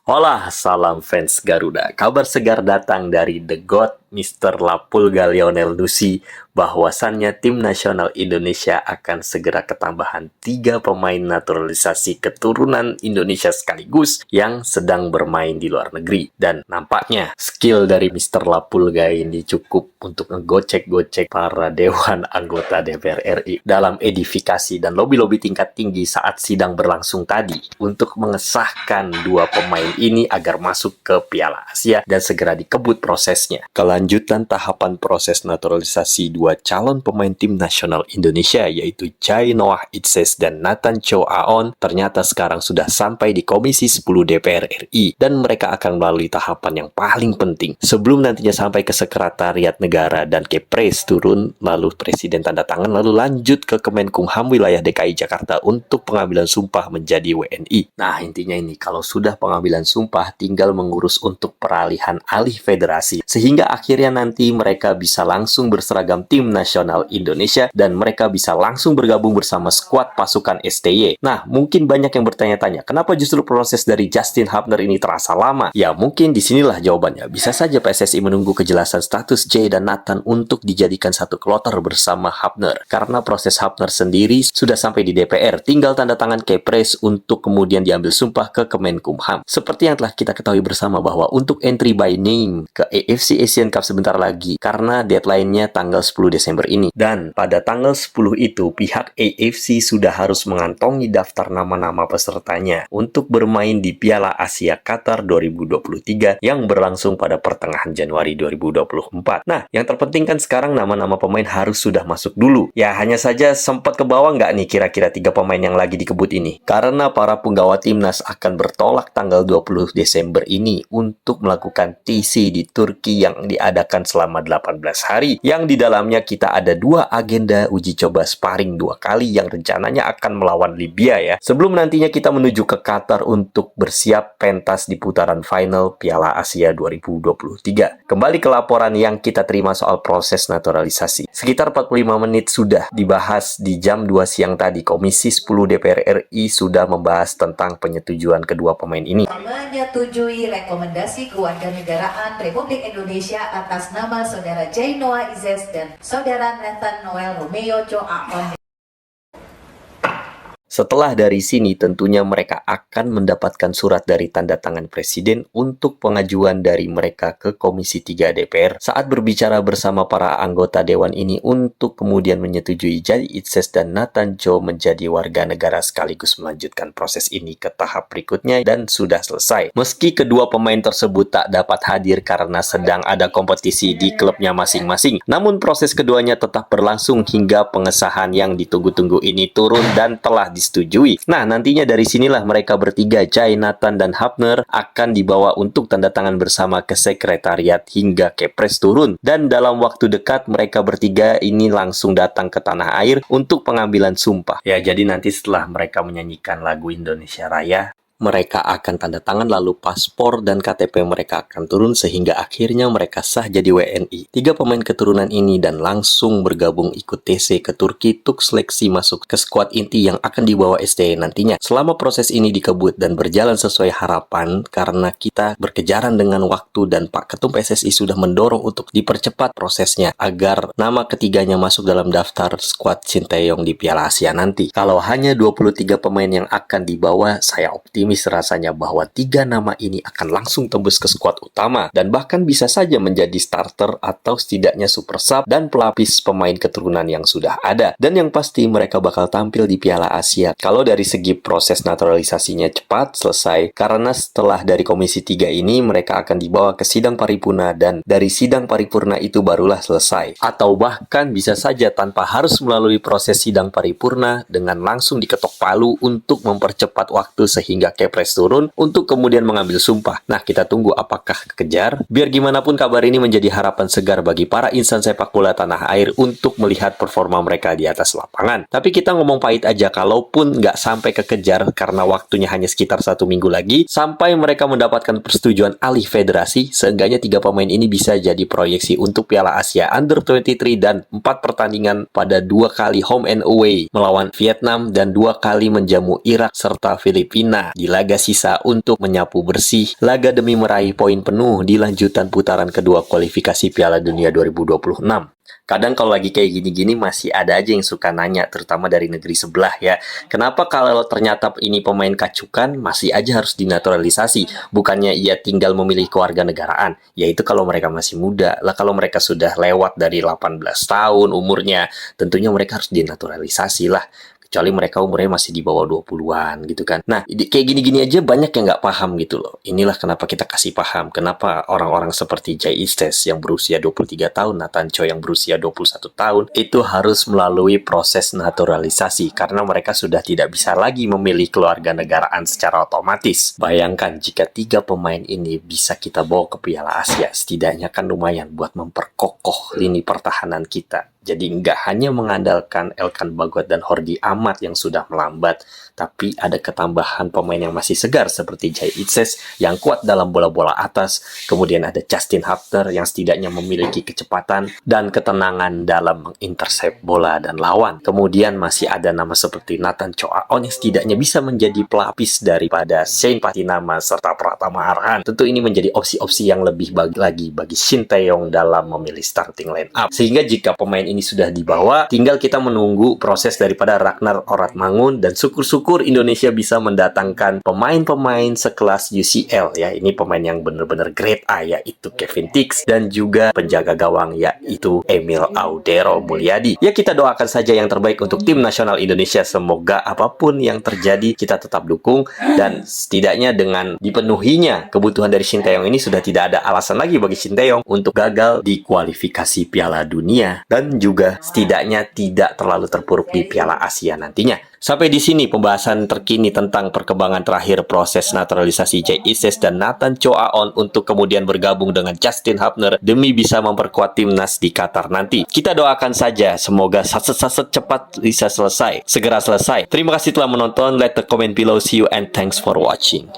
Hola, salam fans Garuda. Kabar segar datang dari The God, Mr. Lapulga Lionel Messi, bahwasannya tim nasional Indonesia akan segera ketambahan 3 pemain naturalisasi keturunan Indonesia sekaligus yang sedang bermain di luar negeri. Dan nampaknya skill dari Mr. Lapulga ini cukup untuk ngegocek-gocek para dewan anggota DPR RI dalam edifikasi dan lobi-lobi tingkat tinggi saat sidang berlangsung tadi untuk mengesahkan 2 pemain ini agar masuk ke Piala Asia dan segera dikebut prosesnya. Kelanjutan tahapan proses naturalisasi 2 calon pemain tim nasional Indonesia yaitu Jai Noah Itzes dan Nathan Chow Aon ternyata sekarang sudah sampai di Komisi 10 DPR RI dan mereka akan melalui tahapan yang paling penting sebelum nantinya sampai ke Sekretariat Negara dan Kepres turun lalu Presiden tanda tangan lalu lanjut ke Kemenkumham wilayah DKI Jakarta untuk pengambilan sumpah menjadi WNI. Nah intinya ini kalau sudah pengambilan sumpah tinggal mengurus untuk peralihan alih federasi sehingga akhirnya nanti mereka bisa langsung berseragam tim nasional Indonesia dan mereka bisa langsung bergabung bersama skuad pasukan STY. Nah mungkin banyak yang bertanya-tanya kenapa justru proses dari Justin Hapner ini terasa lama? Ya mungkin disinilah jawabannya. Bisa saja PSSI menunggu kejelasan status Jay dan Nathan untuk dijadikan satu kloter bersama Hapner karena proses Hapner sendiri sudah sampai di DPR tinggal tanda tangan Kepres untuk kemudian diambil sumpah ke Kemenkumham. Seperti yang telah kita ketahui bersama bahwa untuk entry by name ke AFC Asian Cup sebentar lagi karena deadline-nya tanggal 10 Desember ini. Dan pada tanggal 10 itu pihak AFC sudah harus mengantongi daftar nama-nama pesertanya untuk bermain di Piala Asia Qatar 2023 yang berlangsung pada pertengahan Januari 2024. Nah, yang terpenting kan sekarang nama-nama pemain harus sudah masuk dulu. Ya, hanya saja sempat ke bawah nggak nih kira-kira 3 pemain yang lagi dikebut ini? Karena para penggawa timnas akan bertolak tanggal 20 Desember ini untuk melakukan TC di Turki yang diadakan selama 18 hari yang di dalamnya kita ada 2 agenda uji coba sparring 2 kali yang rencananya akan melawan Libya ya. Sebelum nantinya kita menuju ke Qatar untuk bersiap pentas di putaran final Piala Asia 2023. Kembali ke laporan yang kita terima soal proses naturalisasi. Sekitar 45 menit sudah dibahas di jam 2 siang tadi. Komisi 10 DPR RI sudah membahas tentang penyetujuan kedua pemain ini. Menyetujui rekomendasi kewarganegaraan Republik Indonesia atas nama Saudara Jai Noah Itzes dan Saudara Nathan Noel Romeo Chow Aon. Setelah dari sini tentunya mereka akan mendapatkan surat dari tanda tangan Presiden untuk pengajuan dari mereka ke Komisi 3 DPR saat berbicara bersama para anggota Dewan ini untuk kemudian menyetujui Jai Itzes dan Nathan Chow menjadi warga negara sekaligus melanjutkan proses ini ke tahap berikutnya dan sudah selesai. Meski kedua pemain tersebut tak dapat hadir karena sedang ada kompetisi di klubnya masing-masing, namun proses keduanya tetap berlangsung hingga pengesahan yang ditunggu-tunggu ini turun dan telah disetujui. Nah, nantinya dari sinilah mereka bertiga, Jai, Nathan, dan Hapner akan dibawa untuk tanda tangan bersama ke sekretariat hingga Kepres turun. Dan dalam waktu dekat mereka bertiga ini langsung datang ke tanah air untuk pengambilan sumpah. Ya, jadi nanti setelah mereka menyanyikan lagu Indonesia Raya, mereka akan tanda tangan lalu paspor dan KTP mereka akan turun sehingga akhirnya mereka sah jadi WNI. 3 pemain keturunan ini dan langsung bergabung ikut TC ke Turki untuk seleksi masuk ke skuad inti yang akan dibawa STY nantinya. Selama proses ini dikebut dan berjalan sesuai harapan karena kita berkejaran dengan waktu dan Pak Ketum PSSI sudah mendorong untuk dipercepat prosesnya agar nama ketiganya masuk dalam daftar skuad Sinteyong di Piala Asia nanti. Kalau hanya 23 pemain yang akan dibawa, saya optimis rasanya bahwa 3 nama ini akan langsung tembus ke skuad utama dan bahkan bisa saja menjadi starter atau setidaknya super sub dan pelapis pemain keturunan yang sudah ada. Dan yang pasti mereka bakal tampil di Piala Asia. Kalau dari segi proses naturalisasinya cepat selesai karena setelah dari Komisi 3 ini mereka akan dibawa ke sidang paripurna dan dari sidang paripurna itu barulah selesai. Atau bahkan bisa saja tanpa harus melalui proses sidang paripurna dengan langsung diketok palu untuk mempercepat waktu sehingga Kepres turun untuk kemudian mengambil sumpah. Nah, kita tunggu apakah kekejar. Biar gimana pun kabar ini menjadi harapan segar bagi para insan sepak bola tanah air untuk melihat performa mereka di atas lapangan. Tapi kita ngomong pahit aja, kalaupun nggak sampai kekejar karena waktunya hanya sekitar 1 minggu lagi, sampai mereka mendapatkan persetujuan alih federasi, seenggaknya 3 pemain ini bisa jadi proyeksi untuk Piala Asia Under 23 dan 4 pertandingan pada 2 kali home and away melawan Vietnam dan 2 kali menjamu Irak serta Filipina di di laga sisa untuk menyapu bersih laga demi meraih poin penuh di lanjutan putaran kedua kualifikasi Piala Dunia 2026. Kadang kalau lagi kayak gini-gini masih ada aja yang suka nanya, terutama dari negeri sebelah ya. Kenapa kalau ternyata ini pemain kacukan masih aja harus dinaturalisasi? Bukannya ia tinggal memilih kewarganegaraan? Yaitu kalau mereka masih muda. Lah kalau mereka sudah lewat dari 18 tahun umurnya, tentunya mereka harus dinaturalisasi lah. Kecuali mereka umurnya masih di bawah 20-an gitu kan. Nah, kayak gini-gini aja banyak yang nggak paham gitu loh. Inilah kenapa kita kasih paham. Kenapa orang-orang seperti Jay Istes yang berusia 23 tahun, Nathan Cho yang berusia 21 tahun, itu harus melalui proses naturalisasi. Karena mereka sudah tidak bisa lagi memilih kewarganegaraan secara otomatis. Bayangkan jika 3 pemain ini bisa kita bawa ke Piala Asia, setidaknya kan lumayan buat memperkokoh lini pertahanan kita. Jadi nggak hanya mengandalkan Elkan Bagot dan Hordi Ahmad yang sudah melambat, tapi ada ketambahan pemain yang masih segar seperti Jay Itses yang kuat dalam bola-bola atas, kemudian ada Justin Hubner yang setidaknya memiliki kecepatan dan ketenangan dalam mengintercept bola dan lawan. Kemudian masih ada nama seperti Nathan Cho Aon yang setidaknya bisa menjadi pelapis daripada Shane Patinama serta Pratama Arhan. Tentu ini menjadi opsi-opsi yang lebih lagi bagi Shin Tae-yong dalam memilih starting line up. Sehingga jika pemain ini sudah dibawa, tinggal kita menunggu proses daripada Ragnar Oratmangun dan syukur-syukur Indonesia bisa mendatangkan pemain-pemain sekelas UCL ya. Ini pemain yang benar-benar grade A yaitu Kevin Tix dan juga penjaga gawang yaitu Emil Audero Mulyadi. Ya kita doakan saja yang terbaik untuk tim nasional Indonesia. Semoga apapun yang terjadi kita tetap dukung dan setidaknya dengan dipenuhinya kebutuhan dari Shin Tae-yong ini sudah tidak ada alasan lagi bagi Shin Tae-yong untuk gagal di kualifikasi Piala Dunia dan juga setidaknya tidak terlalu terpuruk di Piala Asia nantinya. Sampai di sini pembahasan terkini tentang perkembangan terakhir proses naturalisasi Jay Istes dan Nathan Cho Aon untuk kemudian bergabung dengan Justin Hubner demi bisa memperkuat timnas di Qatar nanti. Kita doakan saja semoga saset-saset cepat bisa selesai, segera selesai. Terima kasih telah menonton. Let the comment below. See you and thanks for watching.